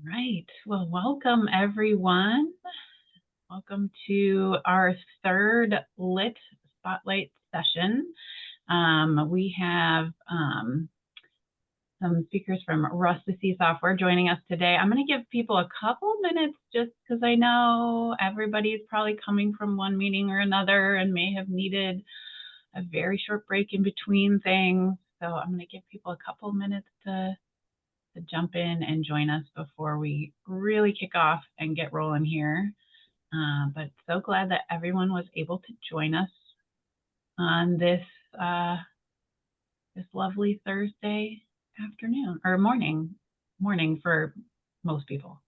Right. Well, welcome everyone. Welcome to our third Lit Spotlight session. We have some speakers from Rustici Software joining us today. I'm going to give people a couple minutes just because I know everybody's probably coming from one meeting or another and may have needed a very short break in between things. So I'm going to give people a couple minutes to jump in and join us before we really kick off and get rolling here. But so glad that everyone was able to join us on this this lovely Thursday afternoon or morning for most people.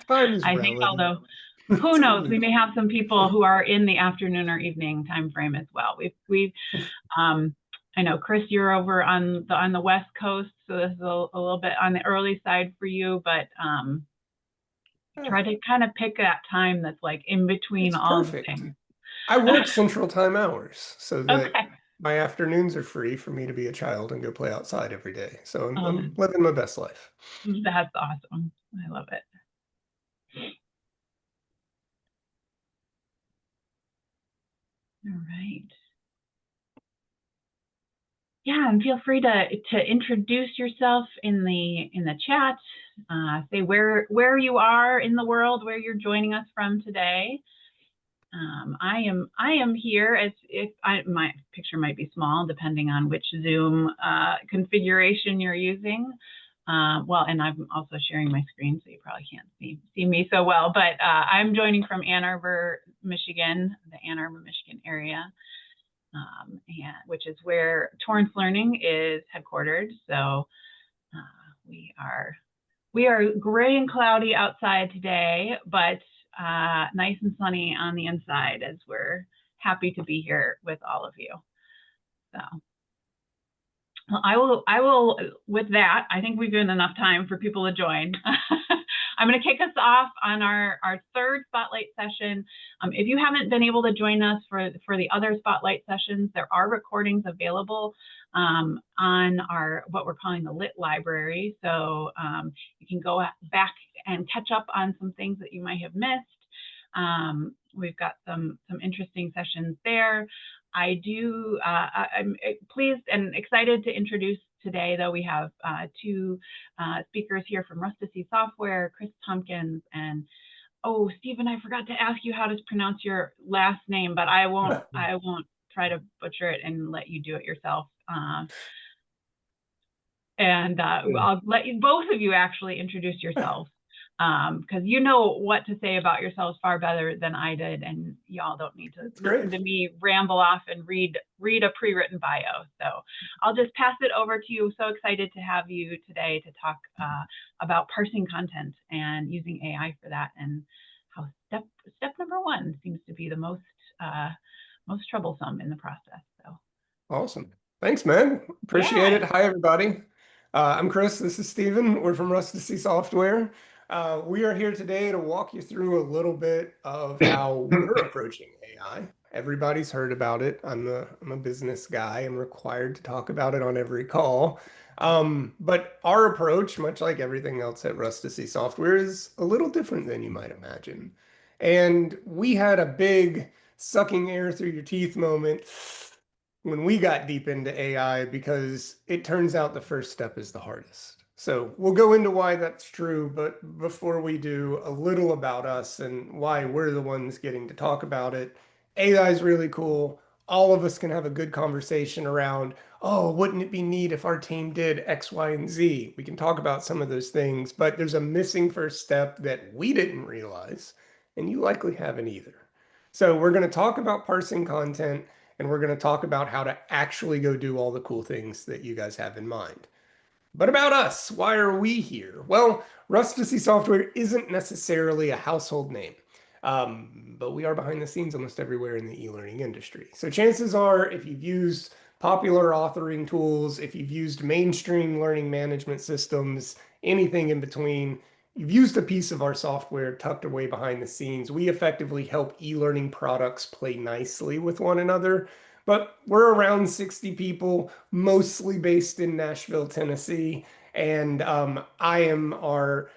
Time is I think, relative. although who knows, we may have some people who are in the afternoon or evening time frame as well. We've I know, Chris, you're over on the West Coast, so this is a little bit on the early side for you, but try to kind of pick that time that's like in between It's all the perfect. things. I work Central Time hours so that Okay. my afternoons are free for me to be a child and go play outside every day. So I'm, Oh, I'm living my best life. that's awesome. I love it. All right. Yeah, and feel free to introduce yourself in the chat. Say where you are in the world, where you're joining us from today. I am here as if my picture might be small depending on which Zoom configuration you're using. Well, and I'm also sharing my screen, so you probably can't see me so well. But I'm joining from Ann Arbor, Michigan, the Ann Arbor, Michigan area, which is where TorranceLearning is headquartered. So we are gray and cloudy outside today, but nice and sunny on the inside as we're happy to be here with all of you. So well, I will, with that, I think we've given enough time for people to join. I'm going to kick us off on our third Spotlight session. If you haven't been able to join us for the other Spotlight sessions, there are recordings available on what we're calling the Lit Library. So you can go back and catch up on some things that you might have missed. We've got some interesting sessions there. I'm pleased and excited to introduce today, though, we have two speakers here from Rustici Software, Chris Tompkins, and Stephen, I forgot to ask you how to pronounce your last name, but I won't try to butcher it and let you do it yourself. I'll let both of you actually introduce yourselves, because you know what to say about yourselves far better than I did, and y'all don't need to listen to me ramble off and read a pre-written bio. So I'll just pass it over to you. So excited to have you today to talk about parsing content and using AI for that, and how step number one seems to be the most troublesome in the process. So Awesome. Thanks, man. Appreciate it. Hi, everybody. I'm Chris. This is Stephen. We're from Rustici Software. We are here today to walk you through a little bit of how we're approaching AI. Everybody's heard about it. I'm a business guy. I'm required to talk about it on every call. But our approach, much like everything else at Rustici Software, is a little different than you might imagine. And we had a big sucking air through your teeth moment when we got deep into AI, because it turns out the first step is the hardest. So we'll go into why that's true, but before we do, a little about us and why we're the ones getting to talk about it. AI is really cool. All of us can have a good conversation around, oh, wouldn't it be neat if our team did X, Y, and Z? We can talk about some of those things, but there's a missing first step that we didn't realize, and you likely haven't either. So we're going to talk about parsing content, and we're going to talk about how to actually go do all the cool things that you guys have in mind. But about us, why are we here? Well, Rustici Software isn't necessarily a household name, but we are behind the scenes almost everywhere in the e-learning industry. So chances are, if you've used popular authoring tools, if you've used mainstream learning management systems, anything in between, you've used a piece of our software tucked away behind the scenes. We effectively help e-learning products play nicely with one another. But we're around 60 people, mostly based in Nashville, Tennessee. And I am our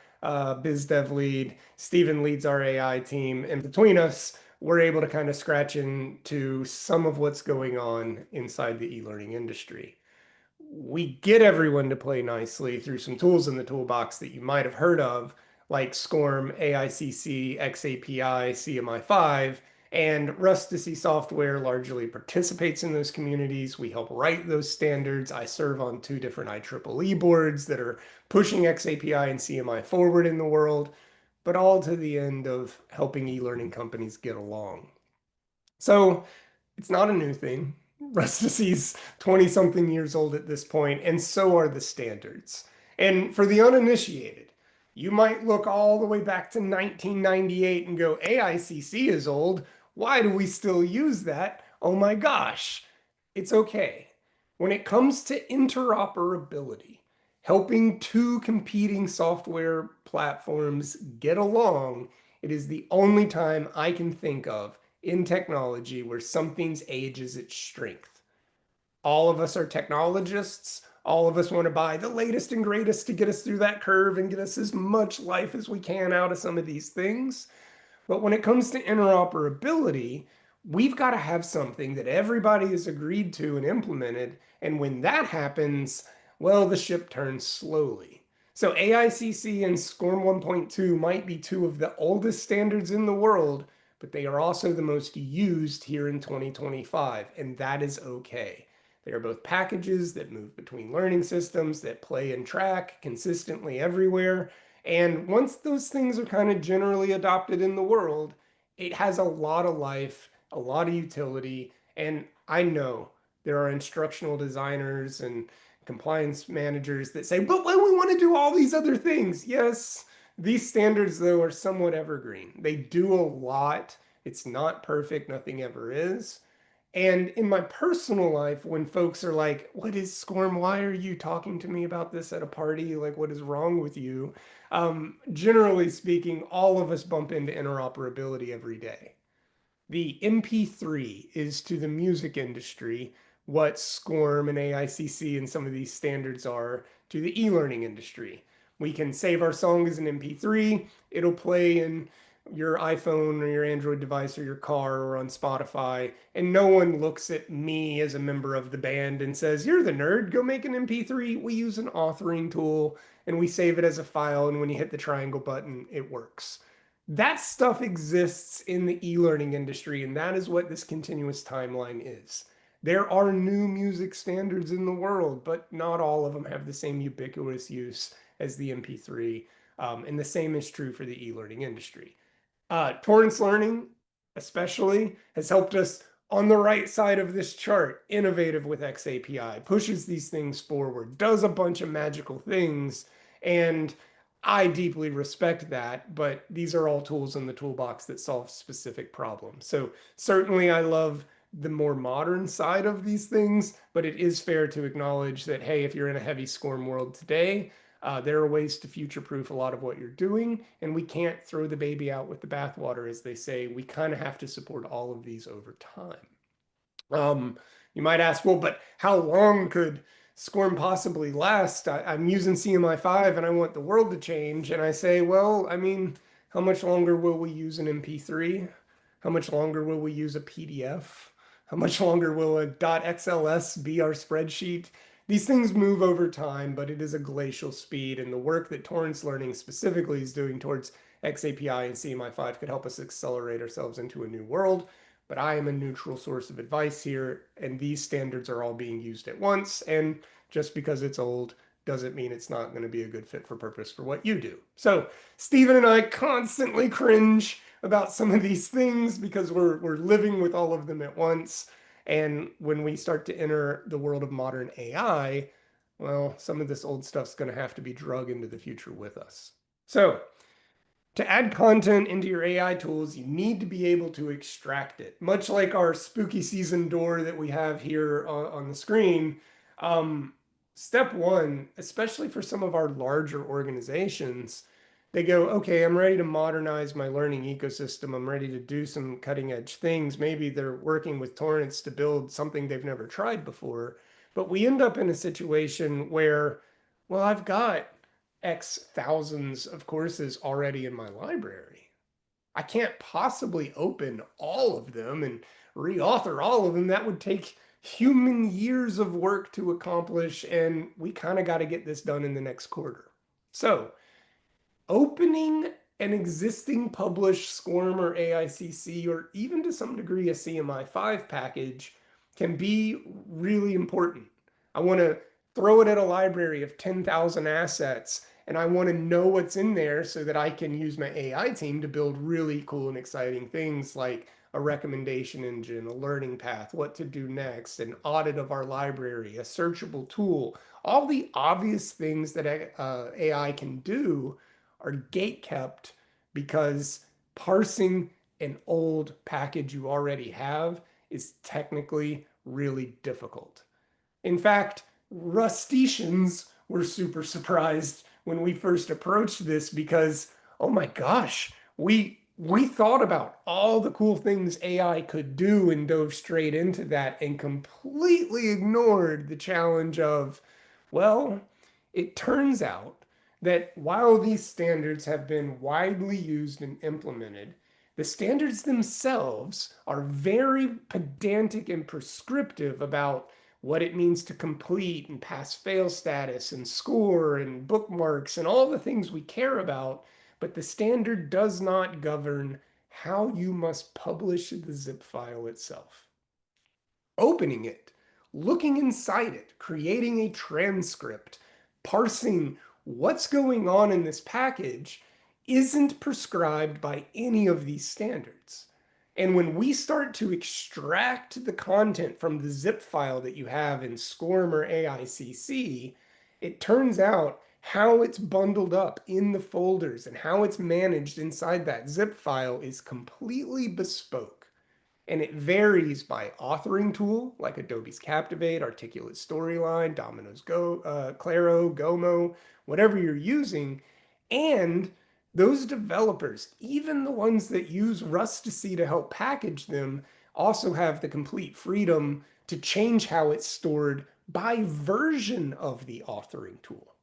biz dev lead. Steven leads our AI team. And between us, we're able to kind of scratch into some of what's going on inside the e-learning industry. We get everyone to play nicely through some tools in the toolbox that you might have heard of, like SCORM, AICC, XAPI, CMI5, and Rustici software largely participates in those communities. We help write those standards. I serve on 2 different IEEE boards that are pushing XAPI and CMI forward in the world, but all to the end of helping e-learning companies get along. So it's not a new thing. Rustici's 20 something years old at this point, and so are the standards. And for the uninitiated, you might look all the way back to 1998 and go, AICC is old. Why do we still use that? Oh my gosh. It's okay. When it comes to interoperability, helping 2 competing software platforms get along, it is the only time I can think of in technology where something's age is its strength. All of us are technologists. All of us want to buy the latest and greatest to get us through that curve and get us as much life as we can out of some of these things. But when it comes to interoperability, we've got to have something that everybody has agreed to and implemented. And when that happens, well, the ship turns slowly. So AICC and SCORM 1.2 might be 2 of the oldest standards in the world, but they are also the most used here in 2025, and that is okay. They are both packages that move between learning systems, that play and track consistently everywhere. And once those things are kind of generally adopted in the world, it has a lot of life, a lot of utility. And I know there are instructional designers and compliance managers that say, but when we want to do all these other things, yes, these standards, though, are somewhat evergreen. They do a lot. It's not perfect, nothing ever is. And in my personal life, when folks are like, what is SCORM? Why are you talking to me about this at a party? Like, what is wrong with you? Generally speaking, all of us bump into interoperability every day. The MP3 is to the music industry what SCORM and AICC and some of these standards are to the e-learning industry. We can save our song as an MP3. It'll play in your iPhone or your Android device or your car or on Spotify, and no one looks at me as a member of the band and says, you're the nerd, go make an MP3. We use an authoring tool and we save it as a file, and when you hit the triangle button, it works. That stuff exists in the e-learning industry, and that is what this continuous timeline is. There are new music standards in the world, but not all of them have the same ubiquitous use as the MP3, and the same is true for the e-learning industry. TorranceLearning, especially, has helped us on the right side of this chart, innovative with XAPI, pushes these things forward, does a bunch of magical things, and I deeply respect that, but these are all tools in the toolbox that solve specific problems. So certainly I love the more modern side of these things, but it is fair to acknowledge that, hey, if you're in a heavy SCORM world today, there are ways to future-proof a lot of what you're doing, and we can't throw the baby out with the bathwater, as they say. We kind of have to support all of these over time. You might ask, well, but how long could SCORM possibly last? I'm using CMI5 and I want the world to change. And I say, well, I mean, how much longer will we use an MP3? How much longer will we use a PDF? How much longer will a .xls be our spreadsheet? These things move over time, but it is a glacial speed. And the work that TorranceLearning specifically is doing towards XAPI and CMI5 could help us accelerate ourselves into a new world. But I am a neutral source of advice here, and these standards are all being used at once. And just because it's old doesn't mean it's not going to be a good fit for purpose for what you do. So Stephen and I constantly cringe about some of these things because we're living with all of them at once. And when we start to enter the world of modern AI, well, some of this old stuff's going to have to be drug into the future with us. So to add content into your AI tools, you need to be able to extract it. Much like our spooky season door that we have here on the screen, step one, especially for some of our larger organizations, they go, okay, I'm ready to modernize my learning ecosystem. I'm ready to do some cutting edge things. Maybe they're working with Torrance to build something they've never tried before. But we end up in a situation where, well, I've got X thousands of courses already in my library. I can't possibly open all of them and reauthor all of them. That would take human years of work to accomplish, and we kind of got to get this done in the next quarter. So opening an existing published SCORM or AICC, or even to some degree a CMI5 package, can be really important. I want to throw it at a library of 10,000 assets, and I want to know what's in there so that I can use my AI team to build really cool and exciting things like a recommendation engine, a learning path, what to do next, an audit of our library, a searchable tool. All the obvious things that AI can do are gate kept because parsing an old package you already have is technically really difficult. In fact, Rusticians were super surprised when we first approached this because, oh my gosh, we thought about all the cool things AI could do and dove straight into that and completely ignored the challenge of, well, it turns out that while these standards have been widely used and implemented, the standards themselves are very pedantic and prescriptive about what it means to complete and pass fail status and score and bookmarks and all the things we care about, but the standard does not govern how you must publish the zip file itself. Opening it, looking inside it, creating a transcript, parsing what's going on in this package isn't prescribed by any of these standards. And when we start to extract the content from the zip file that you have in SCORM or AICC, it turns out how it's bundled up in the folders and how it's managed inside that zip file is completely bespoke. And it varies by authoring tool, like Adobe's Captivate, Articulate Storyline, Domino's Go, Claro, Gomo, whatever you're using. And those developers, even the ones that use Rustici to help package them, also have the complete freedom to change how it's stored by version of the authoring tool.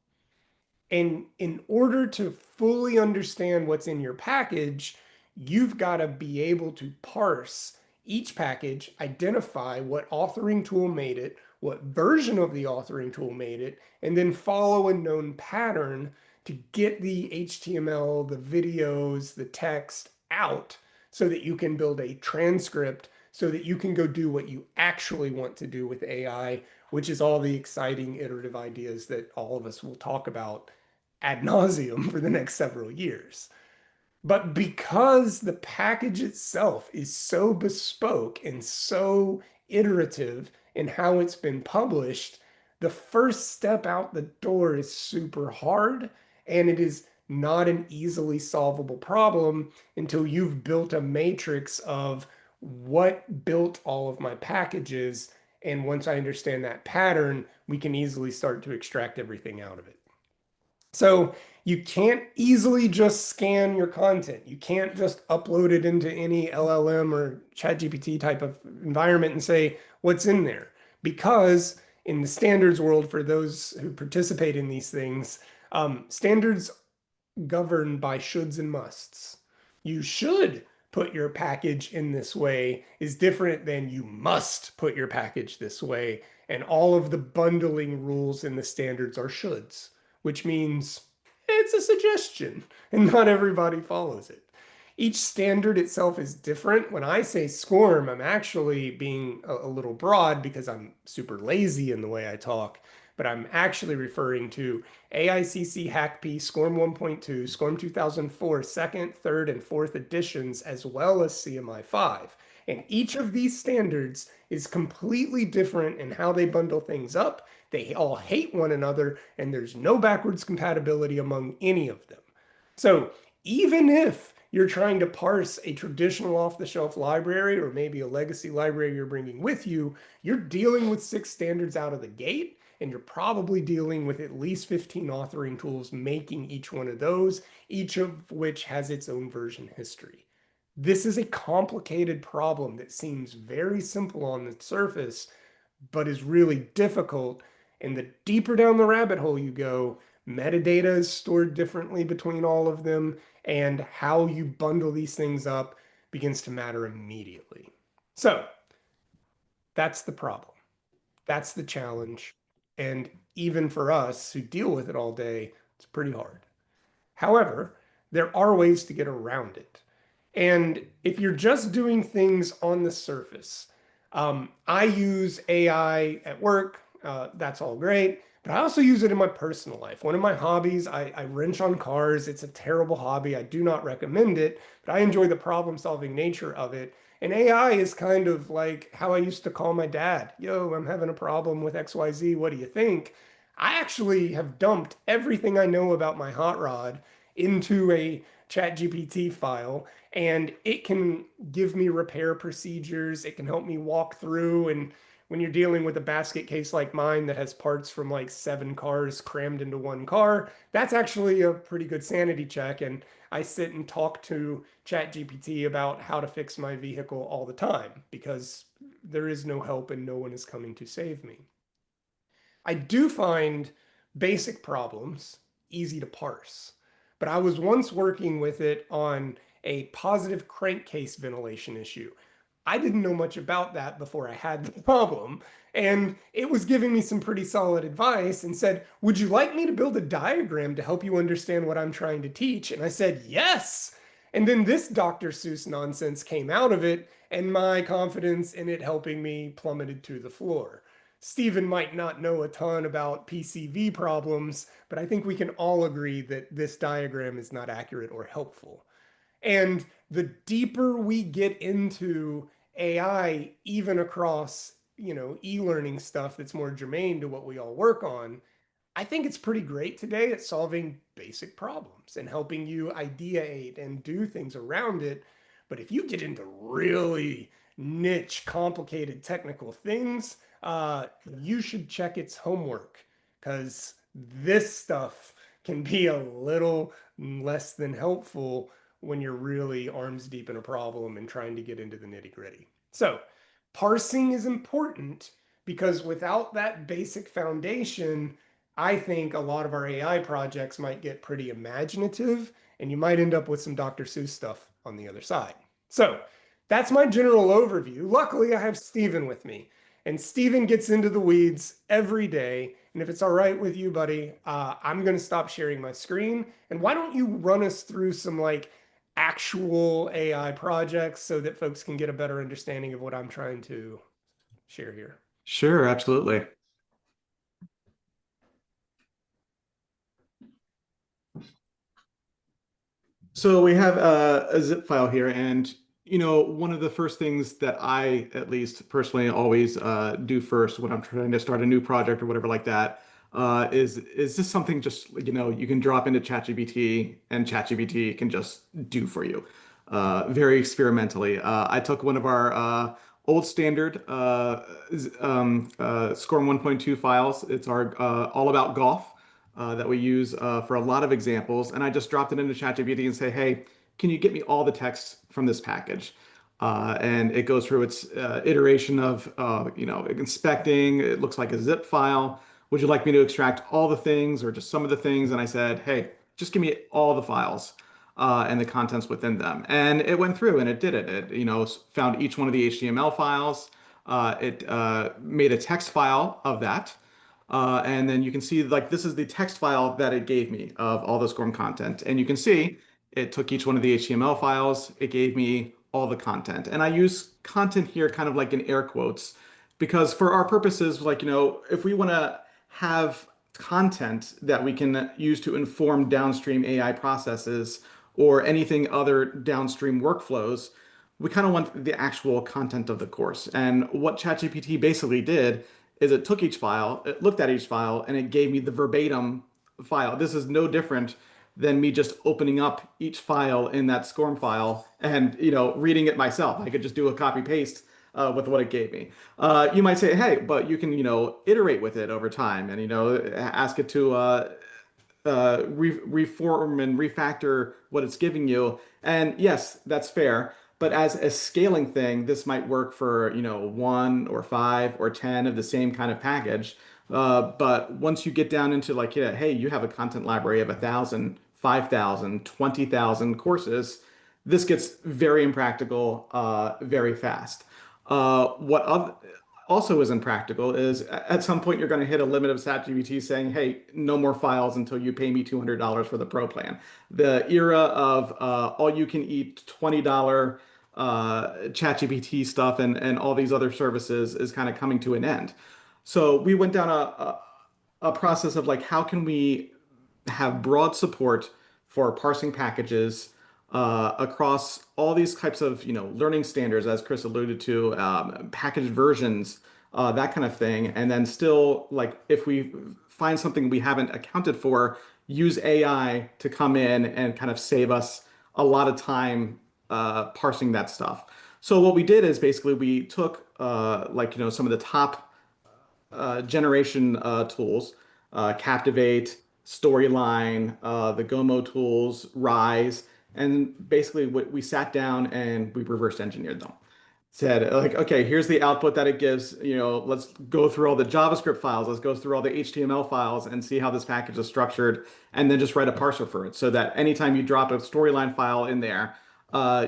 And in order to fully understand what's in your package, you've got to be able to parse each package, identify what authoring tool made it, what version of the authoring tool made it, and then follow a known pattern to get the HTML, the videos, the text out so that you can build a transcript so that you can go do what you actually want to do with AI, which is all the exciting iterative ideas that all of us will talk about ad nauseum for the next several years. But because the package itself is so bespoke and so iterative in how it's been published, the first step out the door is super hard, and it is not an easily solvable problem until you've built a matrix of what built all of my packages. And once I understand that pattern, we can easily start to extract everything out of it. So you can't easily just scan your content. You can't just upload it into any LLM or ChatGPT type of environment and say, what's in there? Because in the standards world, for those who participate in these things, standards govern by shoulds and musts. You should put your package in this way is different than you must put your package this way. And all of the bundling rules in the standards are shoulds, which means it's a suggestion and not everybody follows it. Each standard itself is different. When I say SCORM, I'm actually being a little broad because I'm super lazy in the way I talk, but I'm actually referring to AICC HackP, SCORM 1.2, SCORM 2004, second, third, and fourth editions, as well as CMI5. And each of these standards is completely different in how they bundle things up. They all hate one another, and there's no backwards compatibility among any of them. So even if you're trying to parse a traditional off-the-shelf library or maybe a legacy library you're bringing with you, you're dealing with 6 standards out of the gate, and you're probably dealing with at least 15 authoring tools making each one of those, each of which has its own version history. This is a complicated problem that seems very simple on the surface, but is really difficult. And the deeper down the rabbit hole you go, Metadata is stored differently between all of them, and how you bundle these things up begins to matter immediately. So that's the problem. That's the challenge. And even for us who deal with it all day, it's pretty hard. However, there are ways to get around it. And if you're just doing things on the surface, I use AI at work. That's all great. But I also use it in my personal life. One of my hobbies, I wrench on cars. It's a terrible hobby. I do not recommend it, but I enjoy the problem solving nature of it. And AI is kind of like how I used to call my dad. Yo, I'm having a problem with XYZ. What do you think? I actually have dumped everything I know about my hot rod into a ChatGPT file, and it can give me repair procedures. It can help me walk through. And when you're dealing with a basket case like mine that has parts from like 7 cars crammed into one car, that's actually a pretty good sanity check. And I sit and talk to ChatGPT about how to fix my vehicle all the time because there is no help and no one is coming to save me. I do find basic problems easy to parse, but I was once working with it on a positive crankcase ventilation issue. I didn't know much about that before I had the problem, and it was giving me some pretty solid advice and said, "Would you like me to build a diagram to help you understand what I'm trying to teach?" And I said, "Yes." And then this Dr. Seuss nonsense came out of it, and my confidence in it helping me plummeted to the floor. Stephen might not know a ton about PCV problems, but I think we can all agree that this diagram is not accurate or helpful. And the deeper we get into AI, even across, e-learning stuff that's more germane to what we all work on, I think it's pretty great today at solving basic problems and helping you ideate and do things around it. But if you get into really niche, complicated technical things, you should check its homework because this stuff can be a little less than helpful when you're really arms deep in a problem and trying to get into the nitty gritty. So, parsing is important because without that basic foundation, I think a lot of our AI projects might get pretty imaginative and you might end up with some Dr. Seuss stuff on the other side. So that's my general overview. Luckily, I have Stephen with me, and Stephen gets into the weeds every day. And if it's all right with you, buddy, I'm going to stop sharing my screen. And why don't you run us through some like actual AI projects so that folks can get a better understanding of what I'm trying to share here? Sure, absolutely. So we have a zip file here, and one of the first things that I, at least personally, always do first when I'm trying to start a new project or whatever like that, is this something just you can drop into ChatGPT and ChatGPT can just do for you, very experimentally. I took one of our old standard SCORM 1.2 files. It's our all about golf that we use for a lot of examples. And I just dropped it into ChatGPT and say, hey, can you get me all the text from this package? And it goes through its iteration of, inspecting. It looks like a zip file. Would you like me to extract all the things or just some of the things? And I said, hey, just give me all the files and the contents within them. And it went through and it did it. It, found each one of the HTML files. It made a text file of that. And then you can see like this is the text file that it gave me of all the SCORM content. And you can see it took each one of the HTML files. It gave me all the content. And I use content here kind of like in air quotes because for our purposes, like, if we want to have content that we can use to inform downstream AI processes or anything other downstream workflows, we kind of want the actual content of the course. And what ChatGPT basically did is it took each file, it looked at each file, and it gave me the verbatim file. This is no different than me just opening up each file in that SCORM file and reading it myself. I could just do a copy paste with what it gave me. You might say, hey, but you can iterate with it over time and ask it to reform and refactor what it's giving you. And yes, that's fair. But as a scaling thing, this might work for 1 or 5 or 10 of the same kind of package. But once you get down into like, yeah, hey, you have a content library of 1,000, 5,000, 20,000 courses, this gets very impractical very fast. Also isn't practical is at some point you're going to hit a limit of ChatGPT saying, hey, no more files until you pay me $200 for the pro plan. The era of all you can eat $20 ChatGPT stuff and all these other services is kind of coming to an end. So we went down a process of like, how can we have broad support for parsing packages across all these types of learning standards, as Chris alluded to, packaged versions, that kind of thing, and then still like if we find something we haven't accounted for, use AI to come in and kind of save us a lot of time parsing that stuff. So what we did is basically we took some of the top generation tools, Captivate, Storyline, the Gomo tools, Rise, and basically we sat down and we reverse engineered them. Said like, okay, here's the output that it gives. Let's go through all the JavaScript files. Let's go through all the HTML files and see how this package is structured, and then just write a parser for it so that anytime you drop a Storyline file in there,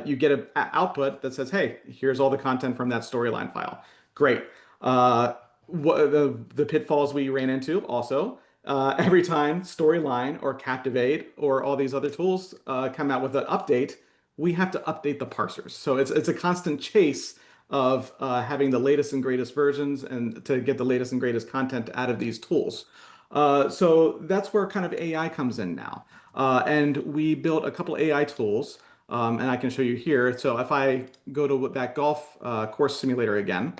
you get an output that says, hey, here's all the content from that Storyline file. Great. What the pitfalls we ran into also, every time Storyline or Captivate or all these other tools come out with an update, we have to update the parsers. So it's a constant chase of having the latest and greatest versions and to get the latest and greatest content out of these tools. So that's where kind of AI comes in now. And we built a couple AI tools, and I can show you here. So if I go to that golf course simulator again,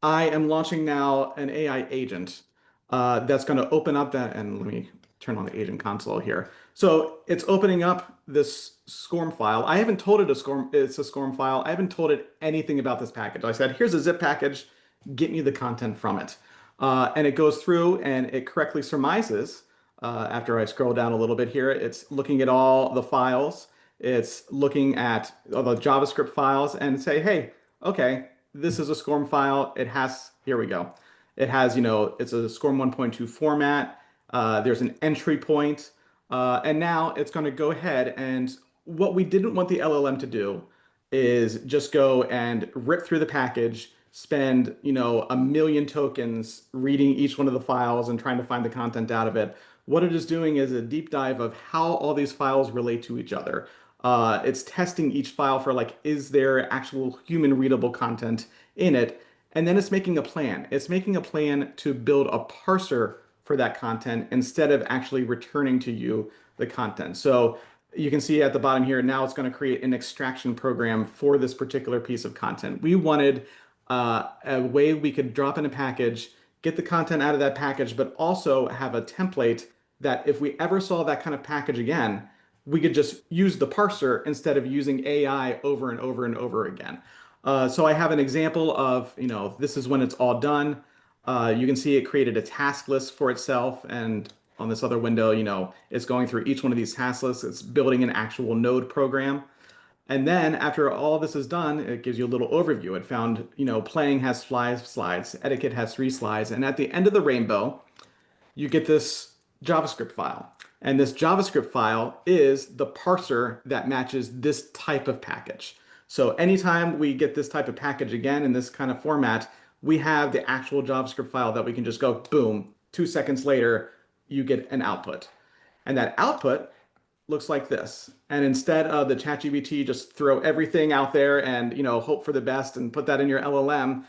I am launching now an AI agent that's going to open up that, and let me turn on the agent console here. So it's opening up this SCORM file. I haven't told it it's a SCORM file. I haven't told it anything about this package. I said, here's a zip package, get me the content from it. And it goes through and it correctly surmises, after I scroll down a little bit here, it's looking at all the files. It's looking at all the JavaScript files and say, hey, okay, this is a SCORM file. It has, here we go. It has, it's a SCORM 1.2 format. There's an entry point. And now it's going to go ahead, and what we didn't want the LLM to do is just go and rip through the package, spend, a million tokens reading each one of the files and trying to find the content out of it. What it is doing is a deep dive of how all these files relate to each other. It's testing each file for like, is there actual human readable content in it? And then it's making a plan. It's making a plan to build a parser for that content instead of actually returning to you the content. So you can see at the bottom here, now it's going to create an extraction program for this particular piece of content. We wanted a way we could drop in a package, get the content out of that package, but also have a template that if we ever saw that kind of package again, we could just use the parser instead of using AI over and over and over again. So I have an example of, this is when it's all done. You can see it created a task list for itself. And on this other window, it's going through each one of these task lists. It's building an actual node program. And then after all this is done, it gives you a little overview. It found, playing has 5 slides, etiquette has 3 slides. And at the end of the rainbow, you get this JavaScript file. And this JavaScript file is the parser that matches this type of package. So anytime we get this type of package again in this kind of format, we have the actual JavaScript file that we can just go, boom, 2 seconds later, you get an output. And that output looks like this. And instead of the ChatGPT just throw everything out there and hope for the best and put that in your LLM,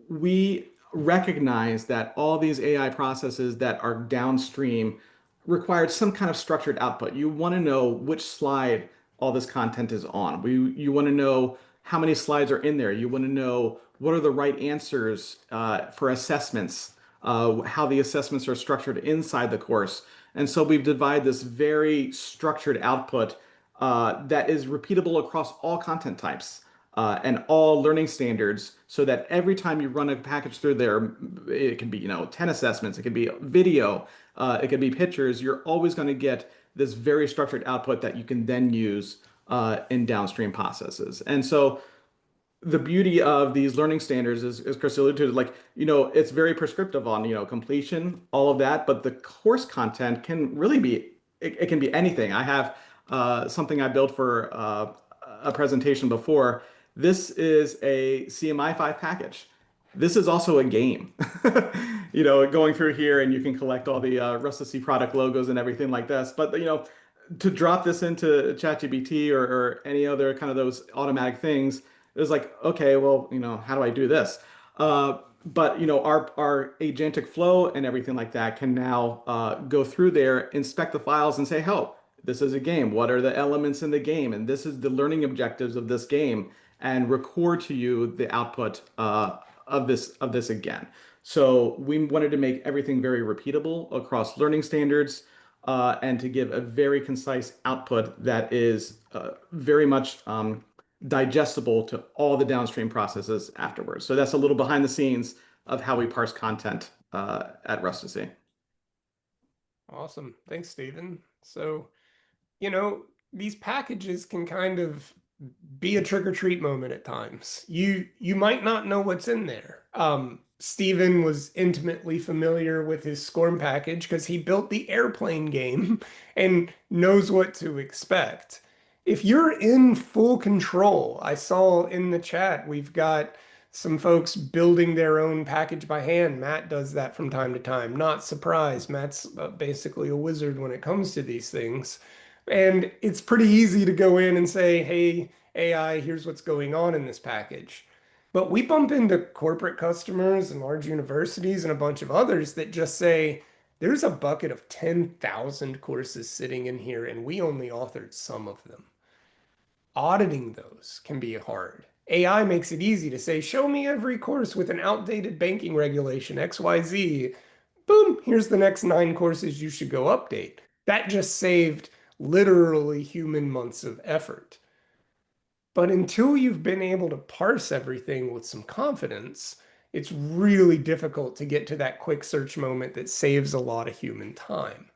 we recognize that all these AI processes that are downstream required some kind of structured output. You want to know which slide all this content is on. You want to know how many slides are in there. You want to know what are the right answers for assessments, how the assessments are structured inside the course. And so we've divided this very structured output that is repeatable across all content types and all learning standards, so that every time you run a package through there, it can be 10 assessments, it could be video, it could be pictures. You're always going to get this very structured output that you can then use in downstream processes. And so the beauty of these learning standards is, as Chris alluded to, like, it's very prescriptive on, completion, all of that, but the course content can really be, it can be anything. I have something I built for a presentation before. This is a CMI5 package. This is also a game. Going through here and you can collect all the Rustici product logos and everything like this. But, to drop this into ChatGPT or any other kind of those automatic things, it was like, okay, well, how do I do this? But our agentic flow and everything like that can now go through there, inspect the files, and say, "Oh, this is a game. What are the elements in the game? And this is the learning objectives of this game," and record to you the output of this again. So we wanted to make everything very repeatable across learning standards, and to give a very concise output that is very much digestible to all the downstream processes afterwards. So that's a little behind the scenes of how we parse content at Rustici. Awesome. Thanks, Stephen. So, these packages can kind of be a trick or treat moment at times. You might not know what's in there. Stephen was intimately familiar with his SCORM package because he built the airplane game and knows what to expect. If you're in full control, I saw in the chat, we've got some folks building their own package by hand. Matt does that from time to time. Not surprised. Matt's basically a wizard when it comes to these things. And it's pretty easy to go in and say, hey, AI, here's what's going on in this package. But we bump into corporate customers and large universities and a bunch of others that just say, there's a bucket of 10,000 courses sitting in here, and we only authored some of them. Auditing those can be hard. AI makes it easy to say, show me every course with an outdated banking regulation, XYZ. Boom, here's the next 9 courses you should go update. That just saved literally human months of effort. But until you've been able to parse everything with some confidence, it's really difficult to get to that quick search moment that saves a lot of human time.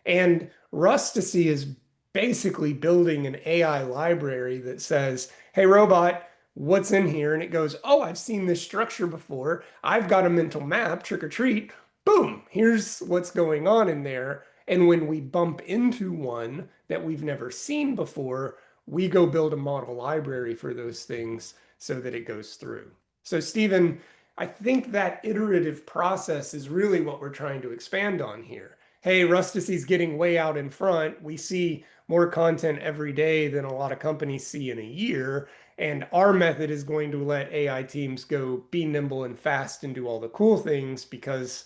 And Rustici is basically building an AI library that says, hey, robot, what's in here? And it goes, oh, I've seen this structure before. I've got a mental map, trick or treat. Boom, here's what's going on in there. And when we bump into one that we've never seen before, we go build a model library for those things so that it goes through. So Stephen, I think that iterative process is really what we're trying to expand on here. Hey, Rustici's getting way out in front. We see more content every day than a lot of companies see in a year. And our method is going to let AI teams go be nimble and fast and do all the cool things, because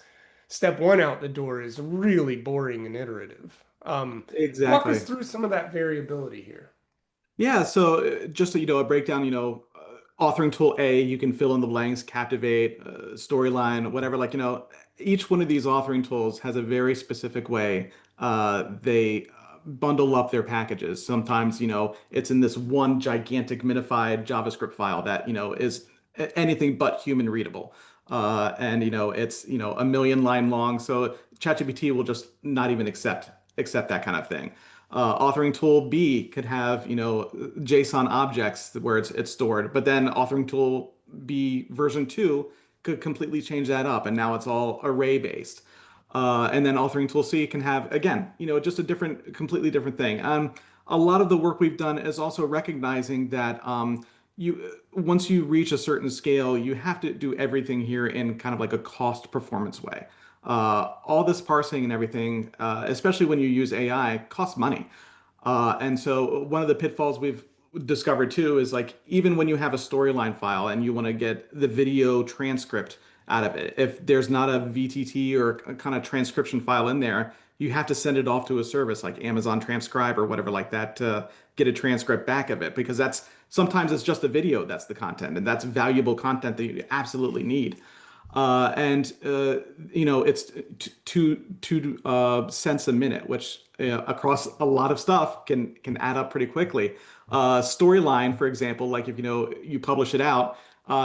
step 1 out the door is really boring and iterative. Exactly. Walk us through some of that variability here. Yeah, so just so a breakdown, authoring tool A, you can fill in the blanks, Captivate, Storyline, whatever. Like, each one of these authoring tools has a very specific way they bundle up their packages. Sometimes, it's in this one gigantic minified JavaScript file that, is anything but human readable. And, it's, a million line long. So ChatGPT will just not even accept that kind of thing. Authoring tool B could have, JSON objects where it's stored, but then authoring tool B version 2 could completely change that up, and now it's all array based. And then authoring tool C can have, again, just a completely different thing. A lot of the work we've done is also recognizing that once you reach a certain scale, you have to do everything here in kind of like a cost performance way. All this parsing and everything, especially when you use AI, costs money. And so one of the pitfalls we've discovered too is, like, even when you have a storyline file and you want to get the video transcript out of it, if there's not a VTT or a kind of transcription file in there, you have to send it off to a service like Amazon Transcribe or whatever like that to get a transcript back of it, because sometimes it's just the video that's the content, and that's valuable content that you absolutely need. It's 2 cents a minute, which across a lot of stuff can add up pretty quickly. Storyline, for example, like if you publish it out,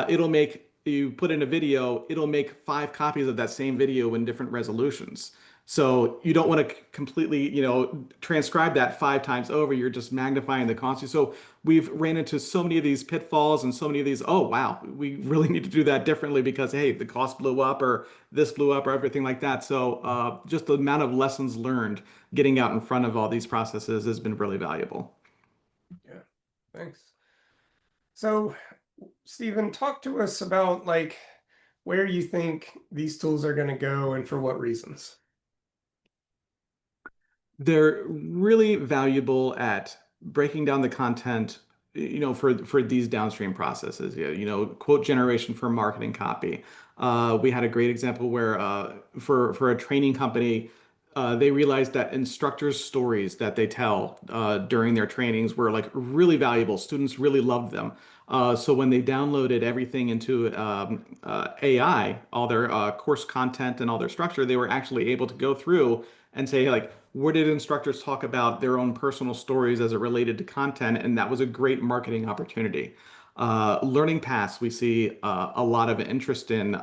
it'll make you put in a video, it'll make 5 copies of that same video in different resolutions. So you don't want to completely, transcribe that 5 times over. You're just magnifying the content. So we've ran into so many of these pitfalls and so many of these, oh, wow, we really need to do that differently because, hey, the cost blew up or this blew up or everything like that. So just the amount of lessons learned getting out in front of all these processes has been really valuable. Yeah, thanks. So, Stephen, talk to us about like where you think these tools are going to go and for what reasons. They're really valuable at breaking down the content, for these downstream processes. Yeah, quote generation for marketing copy. We had a great example where for a training company, they realized that instructors' stories that they tell during their trainings were like really valuable. Students really loved them. So when they downloaded everything into AI, all their course content and all their structure, they were actually able to go through and say, like, where did instructors talk about their own personal stories as it related to content? And that was a great marketing opportunity. Learning paths, we see a lot of interest in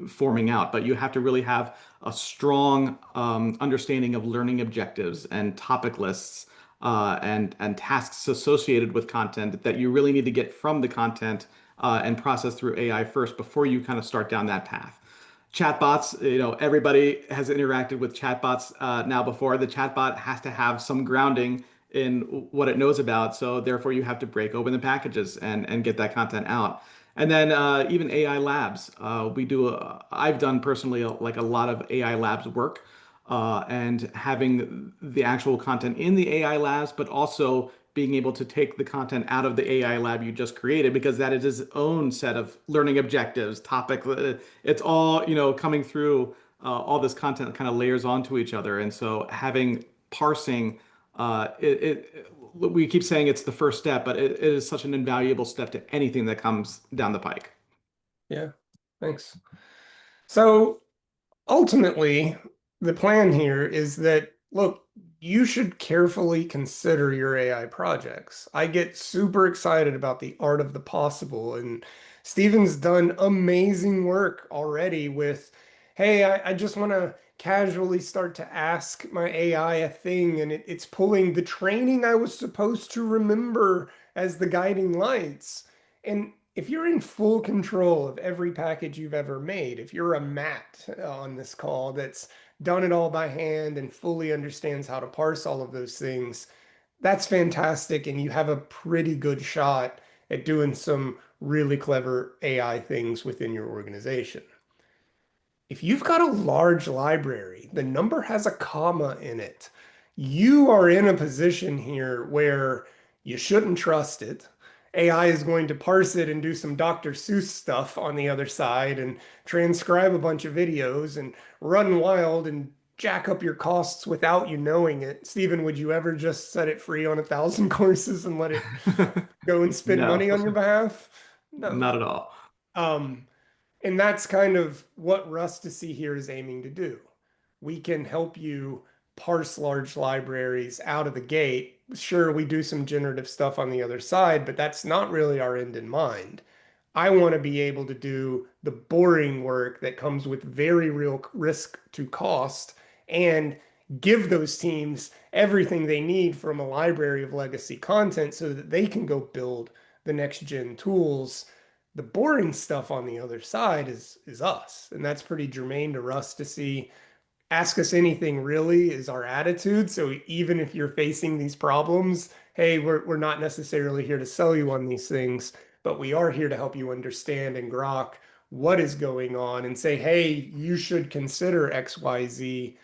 forming out, but you have to really have a strong understanding of learning objectives and topic lists and tasks associated with content that you really need to get from the content and process through AI first before you kind of start down that path. Chatbots, everybody has interacted with chatbots now before. The chatbot has to have some grounding in what it knows about. So therefore you have to break open the packages and get that content out. And then even AI labs. I've done personally like a lot of AI labs work and having the actual content in the AI labs, but also being able to take the content out of the AI lab you just created because that is its own set of learning objectives, topic. It's all, coming through all this content kind of layers onto each other. And so having parsing, we keep saying it's the first step, but it is such an invaluable step to anything that comes down the pike. Yeah, thanks. So ultimately, the plan here is that, look, you should carefully consider your AI projects. I get super excited about the art of the possible, and Steven's done amazing work already with, hey, I just want to casually start to ask my AI a thing, and it's pulling the training I was supposed to remember as the guiding lights. And if you're in full control of every package you've ever made, if you're a Matt on this call that's done it all by hand and fully understands how to parse all of those things, that's fantastic. And you have a pretty good shot at doing some really clever AI things within your organization. If you've got a large library, the number has a comma in it. You are in a position here where you shouldn't trust it. AI is going to parse it and do some Dr. Seuss stuff on the other side and transcribe a bunch of videos and run wild and jack up your costs without you knowing it. Stephen, would you ever just set it free on 1,000 courses and let it go and spend No, money on your behalf? not No. at all. Um, and that's kind of what Rustici here is aiming to do. We can help you parse large libraries out of the gate. Sure, we do some generative stuff on the other side, but that's not really our end in mind. I want to be able to do the boring work that comes with very real risk to cost and give those teams everything they need from a library of legacy content so that they can go build the next gen tools. The boring stuff on the other side is us, and that's pretty germane to Rustici. Ask us anything really is our attitude. So even if you're facing these problems, hey, we're not necessarily here to sell you on these things, but we are here to help you understand and grok what is going on and say, hey, you should consider XYZ.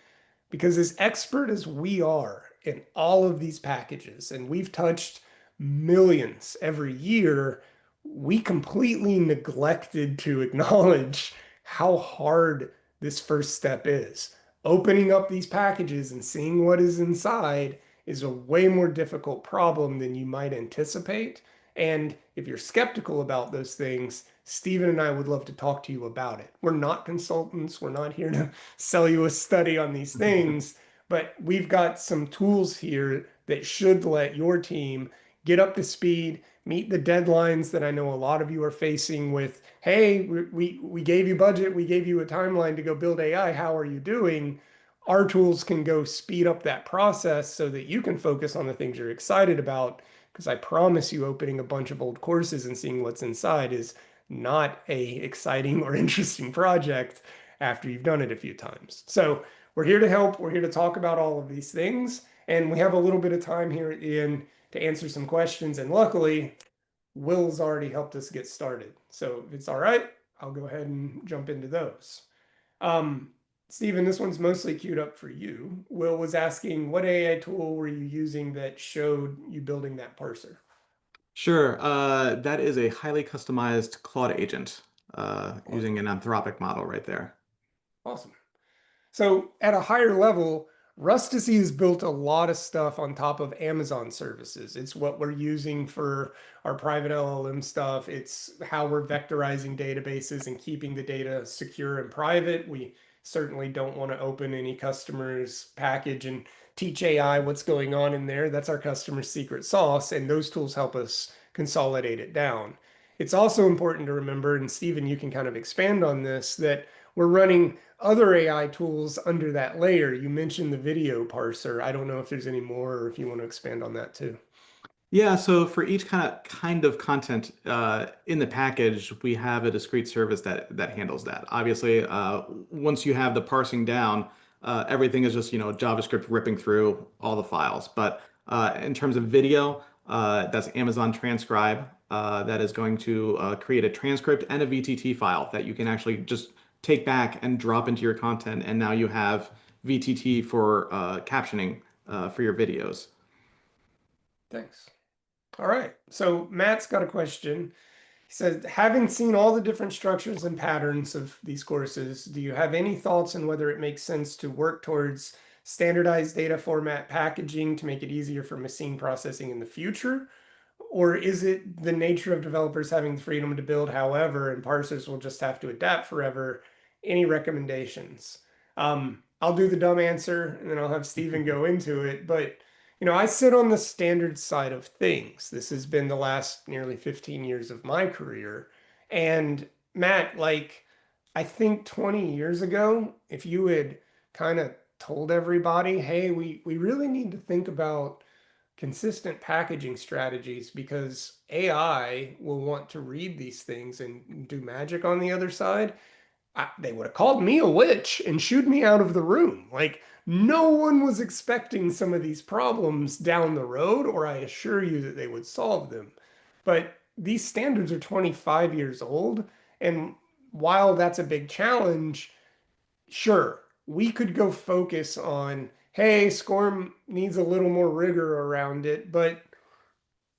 Because as expert as we are in all of these packages, and we've touched millions every year, we completely neglected to acknowledge how hard this first step is. Opening up these packages and seeing what is inside is a way more difficult problem than you might anticipate. And if you're skeptical about those things, Stephen and I would love to talk to you about it. We're not consultants. We're not here to sell you a study on these things, but we've got some tools here that should let your team get up to speed, meet the deadlines that I know a lot of you are facing with, hey, we gave you budget, we gave you a timeline to go build AI, how are you doing? Our tools can go speed up that process so that you can focus on the things you're excited about. Because I promise you, opening a bunch of old courses and seeing what's inside is not a exciting or interesting project after you've done it a few times. So we're here to help. We're here to talk about all of these things. And we have a little bit of time here at the end to answer some questions. And luckily, Will's already helped us get started. So if it's all right, I'll go ahead and jump into those. Stephen, this one's mostly queued up for you. Will was asking, what AI tool were you using that showed you building that parser? Sure. That is a highly customized Claude agent Awesome. using an Anthropic model right there. Awesome. So at a higher level, Rustici has built a lot of stuff on top of Amazon services. It's what we're using for our private LLM stuff. It's how we're vectorizing databases and keeping the data secure and private. We certainly don't want to open any customer's package and teach AI what's going on in there. That's our customer's secret sauce, and those tools help us consolidate it down. It's also important to remember, and Stephen, you can kind of expand on this, that we're running other AI tools under that layer. You mentioned the video parser. I don't know if there's any more or if you want to expand on that too. Yeah, so for each kind of content in the package, we have a discrete service that handles that. Obviously, once you have the parsing down, everything is just JavaScript ripping through all the files. But in terms of video, that's Amazon Transcribe. That is going to create a transcript and a VTT file that you can actually just take back and drop into your content, and now you have VTT for captioning for your videos. Thanks. All right. So Matt's got a question. He says, having seen all the different structures and patterns of these courses, do you have any thoughts on whether it makes sense to work towards standardized data format packaging to make it easier for machine processing in the future? Or is it the nature of developers having the freedom to build however, and parsers will just have to adapt forever? Any recommendations? I'll do the dumb answer and then I'll have Stephen go into it. But I sit on the standard side of things. This has been the last nearly 15 years of my career. And Matt, I think 20 years ago, if you had kind of told everybody, hey, we really need to think about consistent packaging strategies because AI will want to read these things and do magic on the other side, they would have called me a witch and shooed me out of the room. No one was expecting some of these problems down the road, or I assure you that they would solve them. But these standards are 25 years old. And while that's a big challenge, sure, we could go focus on, hey, SCORM needs a little more rigor around it, but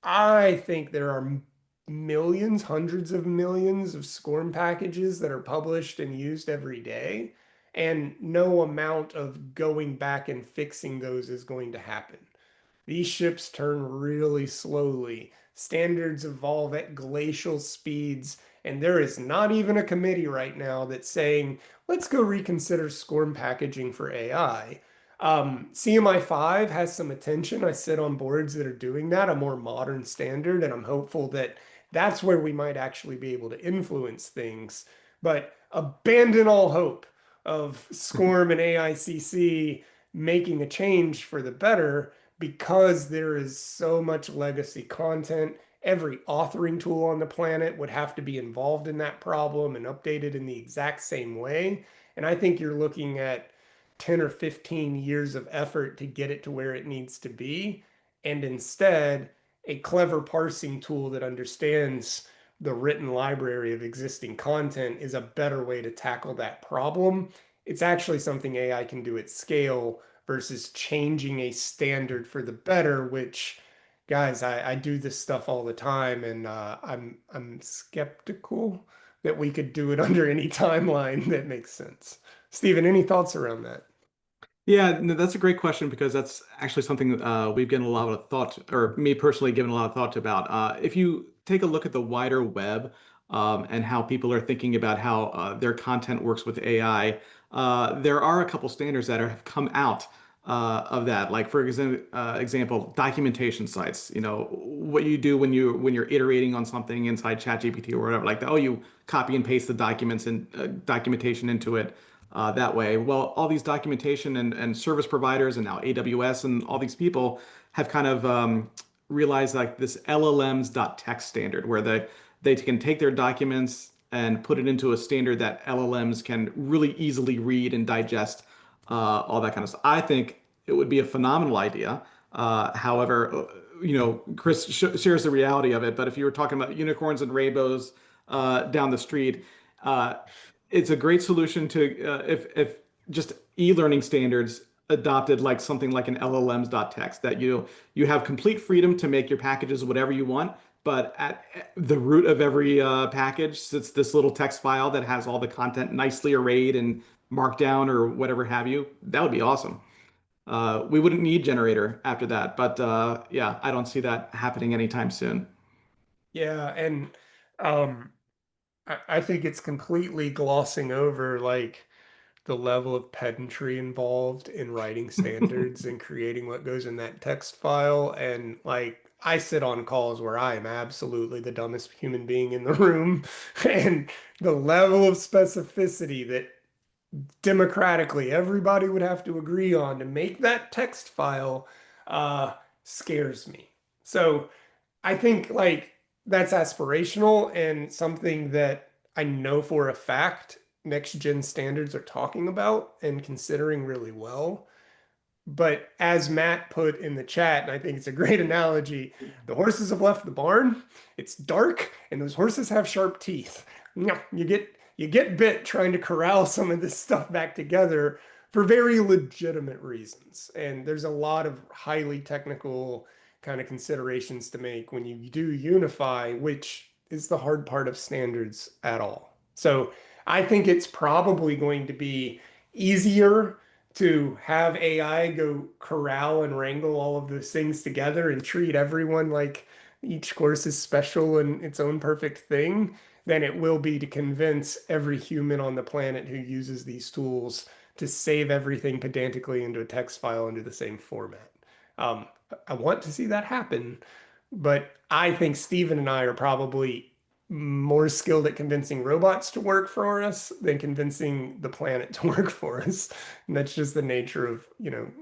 I think there are millions, hundreds of millions of SCORM packages that are published and used every day, and no amount of going back and fixing those is going to happen. These ships turn really slowly. Standards evolve at glacial speeds, and there is not even a committee right now that's saying, let's go reconsider SCORM packaging for AI. CMI5 has some attention. I sit on boards that are doing that, a more modern standard, and I'm hopeful that that's where we might actually be able to influence things. But abandon all hope of SCORM and AICC making a change for the better because there is so much legacy content. Every authoring tool on the planet would have to be involved in that problem and updated in the exact same way. And I think you're looking at 10 or 15 years of effort to get it to where it needs to be. And instead, a clever parsing tool that understands the written library of existing content is a better way to tackle that problem. It's actually something AI can do at scale versus changing a standard for the better, which, guys, I do this stuff all the time, and I'm skeptical that we could do it under any timeline that makes sense. Stephen, any thoughts around that? Yeah, no, that's a great question because that's actually something we've given a lot of thought, or me personally given a lot of thought about. If you take a look at the wider web and how people are thinking about how their content works with AI, there are a couple standards that have come out of that. Like for example, documentation sites. You know what you do when you're iterating on something inside ChatGPT or whatever. Like you copy and paste the documents and documentation into it that way. Well, all these documentation and service providers and now AWS and all these people have kind of realized like this LLMs.text standard where they can take their documents and put it into a standard that LLMs can really easily read and digest all that kind of stuff. I think it would be a phenomenal idea. However, Chris shares the reality of it. But if you were talking about unicorns and rainbows down the street, uh, it's a great solution to if just e-learning standards adopted like something like an LLMs.text that you have complete freedom to make your packages whatever you want. But at the root of every package sits this little text file that has all the content nicely arrayed and Markdown or whatever have you. That would be awesome. We wouldn't need generator after that, but yeah, I don't see that happening anytime soon. Yeah, and um, I think it's completely glossing over like the level of pedantry involved in writing standards and creating what goes in that text file. And like I sit on calls where I am absolutely the dumbest human being in the room, and the level of specificity that democratically everybody would have to agree on to make that text file uh, scares me. So I think like that's aspirational and something that I know for a fact next gen standards are talking about and considering really well. But as Matt put in the chat, and I think it's a great analogy, the horses have left the barn. It's dark, and those horses have sharp teeth. You get bit trying to corral some of this stuff back together for very legitimate reasons. And there's a lot of highly technical kind of considerations to make when you do unify, which is the hard part of standards at all. So I think it's probably going to be easier to have AI go corral and wrangle all of those things together and treat everyone like each course is special and its own perfect thing than it will be to convince every human on the planet who uses these tools to save everything pedantically into a text file into the same format. Um, I want to see that happen, but I think Stephen and I are probably more skilled at convincing robots to work for us than convincing the planet to work for us. And that's just the nature of,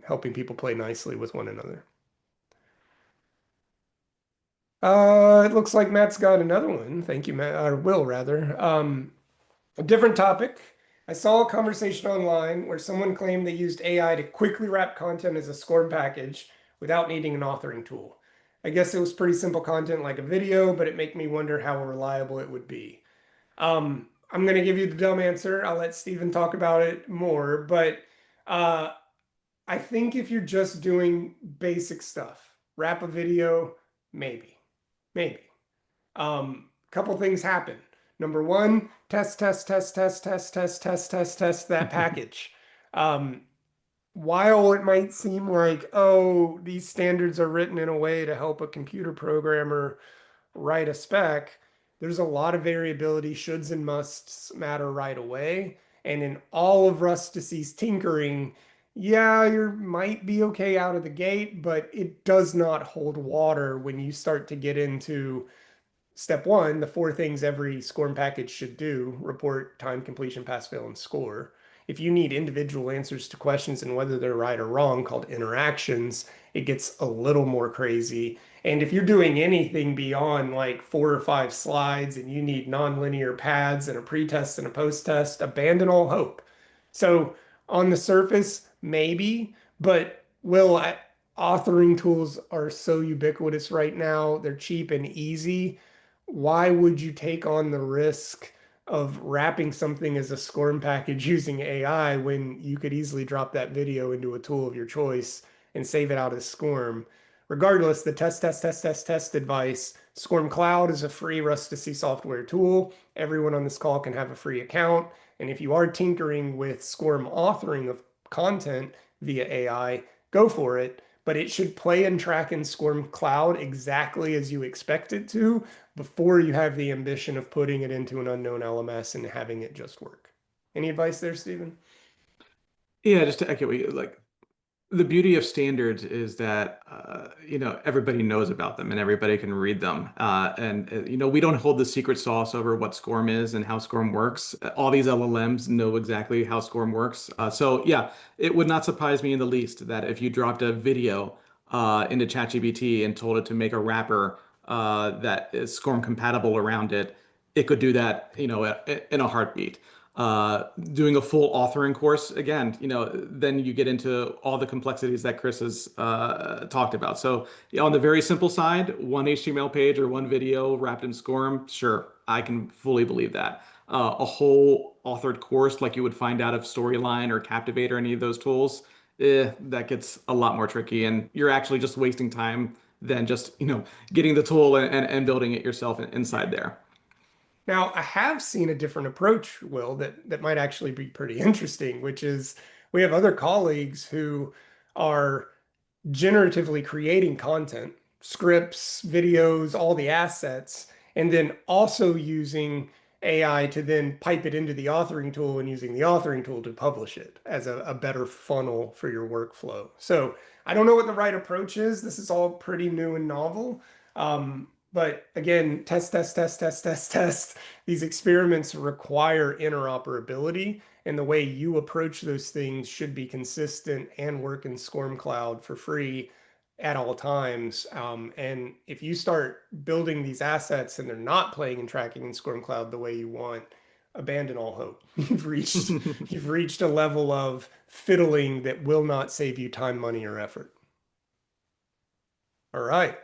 helping people play nicely with one another. It looks like Matt's got another one. Thank you, Matt, or Will rather. A different topic. I saw a conversation online where someone claimed they used AI to quickly wrap content as a SCORM package without needing an authoring tool. I guess it was pretty simple content like a video, but it made me wonder how reliable it would be. I'm going to give you the dumb answer. I'll let Stephen talk about it more, but uh, I think if you're just doing basic stuff, wrap a video, maybe, maybe. Couple things happen. Number one, test that package. While it might seem like, oh, these standards are written in a way to help a computer programmer write a spec, there's a lot of variability. Shoulds and musts matter right away. And in all of Rustici's tinkering, yeah, you might be okay out of the gate, but it does not hold water when you start to get into step one, the four things every SCORM package should do: report, time, completion, pass, fail, and score. If you need individual answers to questions and whether they're right or wrong, called interactions, it gets a little more crazy. And if you're doing anything beyond like 4 or 5 slides and you need nonlinear paths and a pretest and a post-test, abandon all hope. So on the surface, maybe, but authoring tools are so ubiquitous right now. They're cheap and easy. Why would you take on the risk of wrapping something as a SCORM package using AI when you could easily drop that video into a tool of your choice and save it out as SCORM? Regardless, the test advice: SCORM Cloud is a free Rustici software tool. Everyone on this call can have a free account. And if you are tinkering with SCORM authoring of content via AI, go for it. But it should play and track in SCORM Cloud exactly as you expect it to before you have the ambition of putting it into an unknown LMS and having it just work. Any advice there, Stephen? Yeah, just to echo what you like. The beauty of standards is that everybody knows about them and everybody can read them. We don't hold the secret sauce over what SCORM is and how SCORM works. All these LLMs know exactly how SCORM works. So yeah, it would not surprise me in the least that if you dropped a video into ChatGPT and told it to make a wrapper that is SCORM compatible around it, it could do that, in a heartbeat. Doing a full authoring course, again, then you get into all the complexities that Chris has talked about. So yeah, on the very simple side, one HTML page or one video wrapped in SCORM, sure, I can fully believe that. A whole authored course like you would find out of Storyline or Captivate or any of those tools, that gets a lot more tricky, and you're actually just wasting time than just, getting the tool and building it yourself inside there. Now, I have seen a different approach, Will, that might actually be pretty interesting, which is we have other colleagues who are generatively creating content, scripts, videos, all the assets, and then also using AI to then pipe it into the authoring tool and using the authoring tool to publish it as a better funnel for your workflow. So I don't know what the right approach is. This is all pretty new and novel. But again, test, test, test, test, test, test. These experiments require interoperability, and the way you approach those things should be consistent and work in SCORM Cloud for free at all times. And if you start building these assets and they're not playing and tracking in SCORM Cloud the way you want, abandon all hope. You've reached a level of fiddling that will not save you time, money, or effort. All right.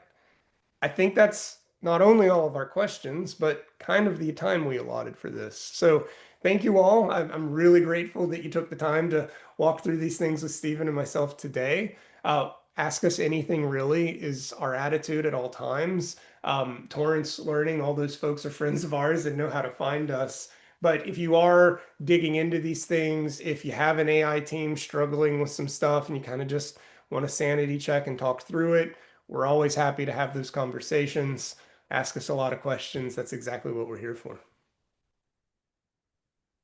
I think that's not only all of our questions, but kind of the time we allotted for this. So thank you all. I'm really grateful that you took the time to walk through these things with Stephen and myself today. Ask us anything really is our attitude at all times. TorranceLearning, all those folks are friends of ours and know how to find us. But if you are digging into these things, if you have an AI team struggling with some stuff and you kind of just want to sanity check and talk through it, we're always happy to have those conversations. Ask us a lot of questions. That's exactly what we're here for.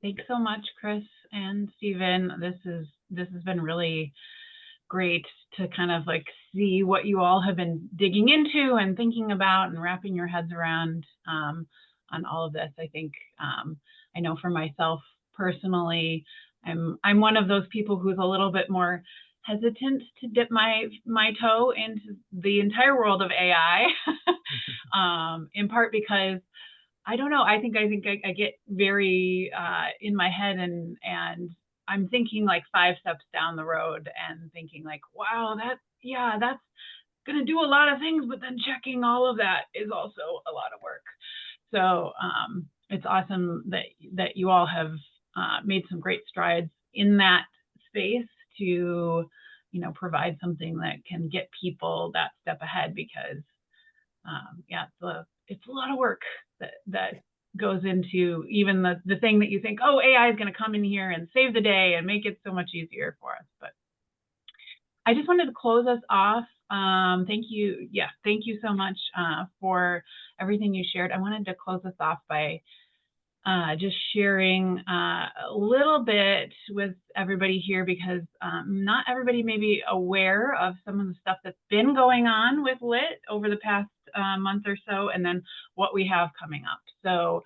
Thanks so much, Chris and Stephen. This has been really great to kind of like see what you all have been digging into and thinking about and wrapping your heads around on all of this. I think I know for myself personally, I'm one of those people who's a little bit more hesitant to dip my toe into the entire world of AI, in part because I don't know. I think I get very in my head and I'm thinking like 5 steps down the road and thinking like, wow, that's going to do a lot of things, but then checking all of that is also a lot of work. So it's awesome that you all have made some great strides in that space to, provide something that can get people that step ahead, because it's a lot of work that goes into even the thing that you think, oh, AI is going to come in here and save the day and make it so much easier for us. But I just wanted to close us off. Thank you. Yeah, thank you so much for everything you shared. I wanted to close us off by just sharing a little bit with everybody here, because not everybody may be aware of some of the stuff that's been going on with LIT over the past month or so, and then what we have coming up. So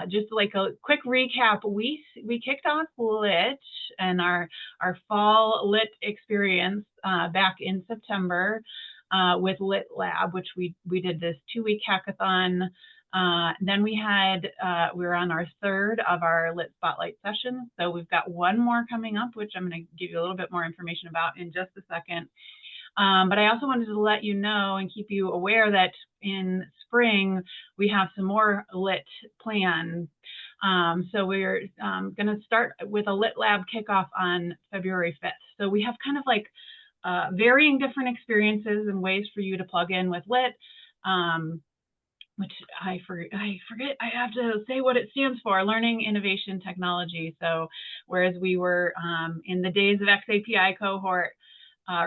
just like a quick recap, we kicked off LIT and our fall LIT experience back in September with LIT Lab, which we did this 2-week hackathon. Then we were on our 3rd of our LIT Spotlight sessions. So we've got one more coming up, which I'm going to give you a little bit more information about in just a second. But I also wanted to let you know and keep you aware that in spring, we have some more LIT planned. So we're going to start with a LIT Lab kickoff on February 5th. So we have kind of like varying different experiences and ways for you to plug in with LIT. Which I forget, I have to say what it stands for, Learning, Innovation, Technology. So whereas we were in the days of XAPI cohort,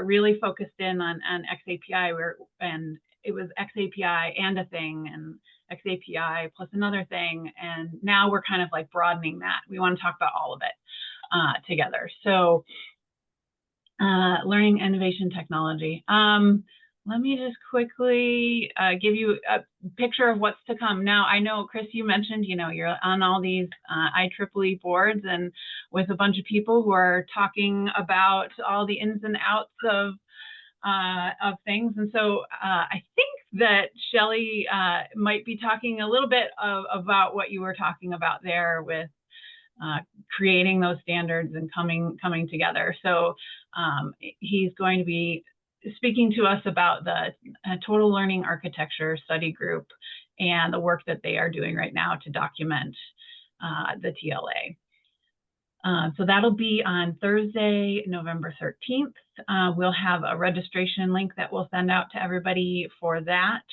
really focused in on XAPI, and it was XAPI and a thing, and XAPI plus another thing. And now we're kind of like broadening that. We want to talk about all of it together. So Learning, innovation, technology. Let me just quickly give you a picture of what's to come. Now, I know, Chris, you mentioned, you know, you're on all these IEEE boards and with a bunch of people who are talking about all the ins and outs of things. And so I think that Shelley might be talking a little bit about what you were talking about there with creating those standards and coming together. So he's going to be speaking to us about the Total Learning Architecture Study Group and the work that they are doing right now to document the TLA. So that'll be on Thursday, November 13th. We'll have a registration link that we'll send out to everybody for that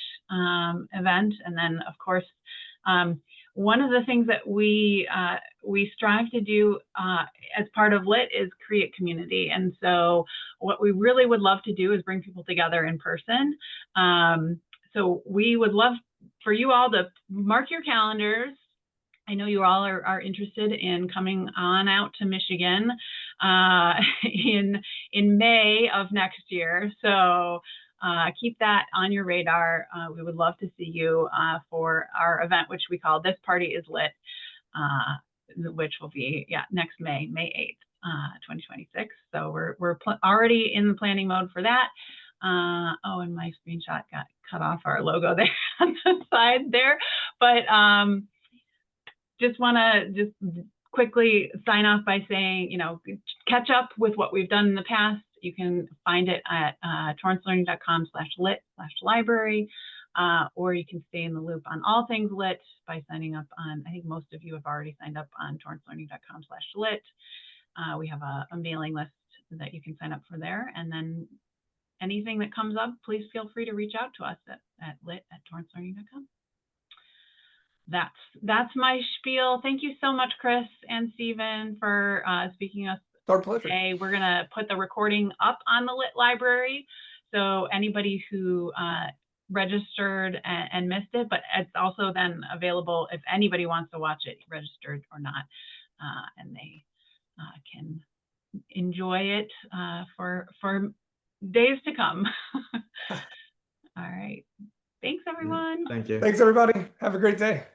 event. And then, of course, one of the things that we strive to do as part of LIT is create community. And so what we really would love to do is bring people together in person. So we would love for you all to mark your calendars. I know you all are interested in coming on out to Michigan in May of next year. So keep that on your radar. We would love to see you for our event, which we call This Party is Lit, which will be next May 8th, 2026. So we're already in the planning mode for that. Oh, and my screenshot got cut off our logo there on the side there, but just want to just quickly sign off by saying, you know, catch up with what we've done in the past. You can find it at torrancelearning.com/lit/library, or you can stay in the loop on all things lit by signing up on, I think most of you have already signed up on torrancelearning.com/lit. We have a mailing list that you can sign up for there. And then anything that comes up, please feel free to reach out to us at lit@torrancelearning.com. That's my spiel. Thank you so much, Chris and Stephen, for speaking to us. Our pleasure. Today. We're going to put the recording up on the Lit Library. So anybody who registered and missed it, but it's also then available if anybody wants to watch it, registered or not, and they can enjoy it for days to come. All right. Thanks, everyone. Thank you. Thanks, everybody. Have a great day.